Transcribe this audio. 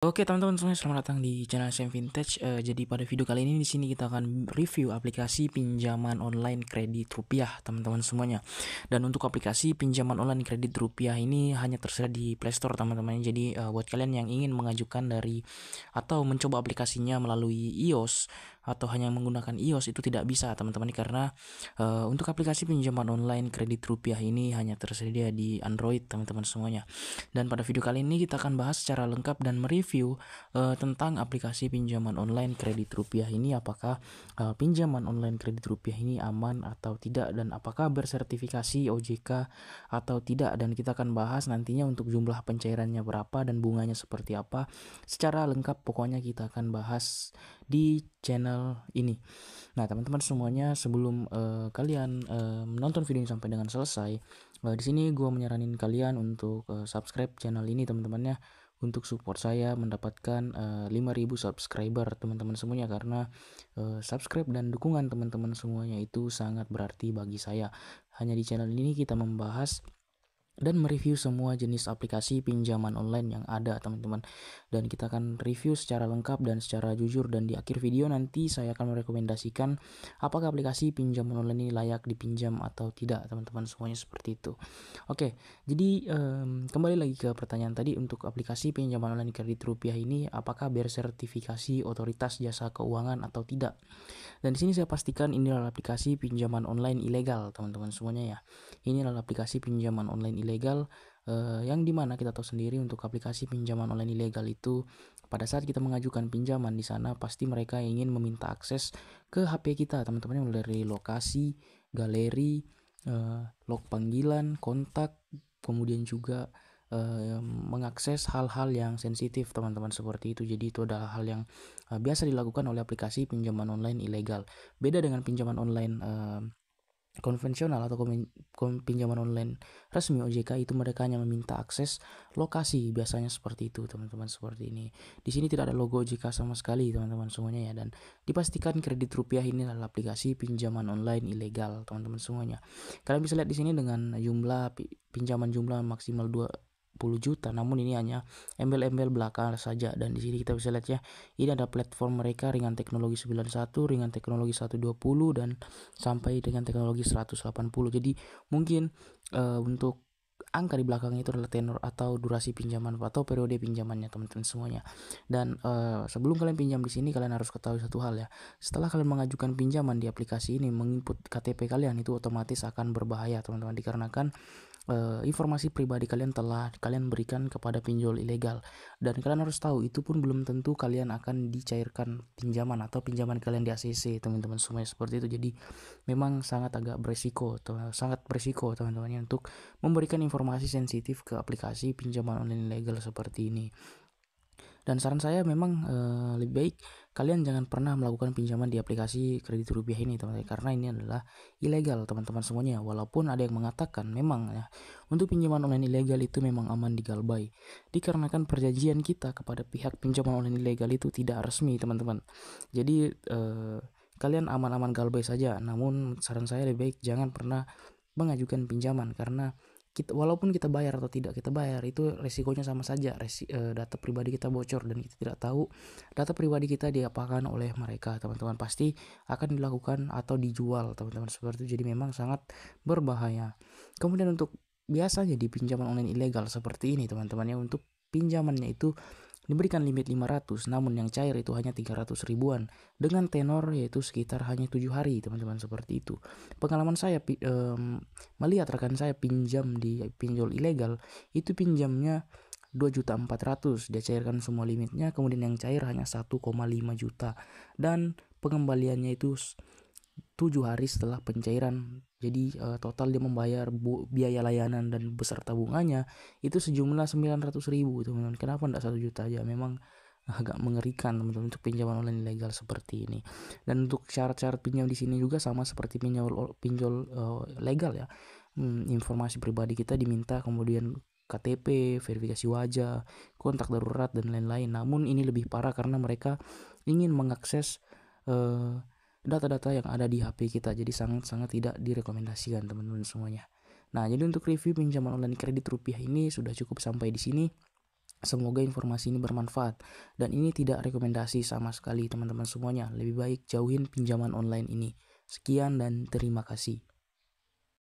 Oke teman-teman semuanya, selamat datang di channel Sam Vintage. Jadi pada video kali ini di sini kita akan review aplikasi pinjaman online kredit rupiah teman-teman semuanya. Dan untuk aplikasi pinjaman online kredit rupiah ini hanya tersedia di Play Store teman-teman. Jadi buat kalian yang ingin mengajukan dari atau mencoba aplikasinya melalui iOS atau hanya menggunakan iOS itu tidak bisa teman-teman, karena untuk aplikasi pinjaman online kredit rupiah ini hanya tersedia di Android teman-teman semuanya. Dan pada video kali ini kita akan bahas secara lengkap dan mereview tentang aplikasi pinjaman online kredit rupiah ini, apakah pinjaman online kredit rupiah ini aman atau tidak, dan apakah bersertifikasi OJK atau tidak. Dan kita akan bahas nantinya untuk jumlah pencairannya berapa dan bunganya seperti apa secara lengkap. Pokoknya kita akan bahas di channel ini. Nah teman-teman semuanya, sebelum kalian menonton video ini sampai dengan selesai, di sini gue menyaranin kalian untuk subscribe channel ini teman-temannya, untuk support saya mendapatkan 5.000 subscriber teman-teman semuanya, karena subscribe dan dukungan teman-teman semuanya itu sangat berarti bagi saya. Hanya di channel ini kita membahas dan mereview semua jenis aplikasi pinjaman online yang ada teman-teman, dan kita akan review secara lengkap dan secara jujur. Dan di akhir video nanti saya akan merekomendasikan apakah aplikasi pinjaman online ini layak dipinjam atau tidak teman-teman semuanya, seperti itu. Oke, jadi kembali lagi ke pertanyaan tadi, untuk aplikasi pinjaman online kredit rupiah ini apakah bersertifikasi otoritas jasa keuangan atau tidak. Dan di sini saya pastikan ini adalah aplikasi pinjaman online ilegal teman-teman semuanya ya. Ini adalah aplikasi pinjaman online ilegal, yang dimana kita tahu sendiri untuk aplikasi pinjaman online ilegal itu pada saat kita mengajukan pinjaman di sana pasti mereka ingin meminta akses ke HP kita teman-teman, mulai dari lokasi, galeri, log panggilan, kontak, kemudian juga mengakses hal-hal yang sensitif teman-teman, seperti itu. Jadi itu adalah hal yang biasa dilakukan oleh aplikasi pinjaman online ilegal. Beda dengan pinjaman online konvensional atau pinjaman online resmi OJK, itu mereka hanya meminta akses lokasi, biasanya seperti itu teman-teman, seperti ini. Di sini tidak ada logo OJK sama sekali teman-teman semuanya ya, dan dipastikan kredit rupiah ini adalah aplikasi pinjaman online ilegal teman-teman semuanya. Kalian bisa lihat di sini dengan jumlah pinjaman jumlah maksimal 20 juta, namun ini hanya embel-embel belakang saja. Dan di sini kita bisa lihat ya, ini ada platform mereka ringan teknologi 91, ringan teknologi 120, dan sampai dengan teknologi 180. Jadi mungkin untuk angka di belakang itu adalah tenor atau durasi pinjaman atau periode pinjamannya teman-teman semuanya. Dan sebelum kalian pinjam di sini, kalian harus ketahui satu hal ya. Setelah kalian mengajukan pinjaman di aplikasi ini, menginput KTP kalian itu otomatis akan berbahaya teman-teman, dikarenakan informasi pribadi kalian telah kalian berikan kepada pinjol ilegal. Dan kalian harus tahu, itu pun belum tentu kalian akan dicairkan pinjaman atau pinjaman kalian di ACC teman-teman semuanya, seperti itu. Jadi memang sangat beresiko teman-teman untuk memberikan informasi sensitif ke aplikasi pinjaman online ilegal seperti ini. Dan saran saya memang lebih baik kalian jangan pernah melakukan pinjaman di aplikasi kredit rupiah ini teman-teman, karena ini adalah ilegal teman-teman semuanya. Walaupun ada yang mengatakan memang ya, untuk pinjaman online ilegal itu memang aman digalbay, dikarenakan perjanjian kita kepada pihak pinjaman online ilegal itu tidak resmi teman-teman. Jadi kalian aman-aman galbay saja. Namun saran saya lebih baik jangan pernah mengajukan pinjaman, karena walaupun kita bayar atau tidak kita bayar, itu resikonya sama saja. Data pribadi kita bocor dan kita tidak tahu data pribadi kita diapakan oleh mereka teman-teman, pasti akan dilakukan atau dijual teman-teman, seperti itu. Jadi memang sangat berbahaya. Kemudian untuk biasanya di pinjaman online ilegal seperti ini teman-teman ya, untuk pinjamannya itu diberikan limit 500, namun yang cair itu hanya 300 ribuan dengan tenor yaitu sekitar hanya 7 hari teman-teman, seperti itu. Pengalaman saya melihat rekan saya pinjam di pinjol ilegal, itu pinjamnya 2.400.000, dia cairkan semua limitnya, kemudian yang cair hanya 1,5 juta, dan pengembaliannya itu 7 hari setelah pencairan. Jadi total dia membayar biaya layanan dan beserta bunganya itu sejumlah 900.000 teman-teman. Kenapa enggak 1 juta aja? Memang agak mengerikan teman-teman untuk pinjaman online ilegal seperti ini. Dan untuk syarat-syarat pinjam di sini juga sama seperti pinjol legal ya. Informasi pribadi kita diminta, kemudian KTP, verifikasi wajah, kontak darurat, dan lain-lain. Namun ini lebih parah karena mereka ingin mengakses data-data yang ada di HP kita. Jadi sangat-sangat tidak direkomendasikan teman-teman semuanya. Nah, jadi untuk review pinjaman online kredit rupiah ini sudah cukup sampai di sini. Semoga informasi ini bermanfaat, dan ini tidak rekomendasi sama sekali teman-teman semuanya. Lebih baik jauhin pinjaman online ini. Sekian dan terima kasih.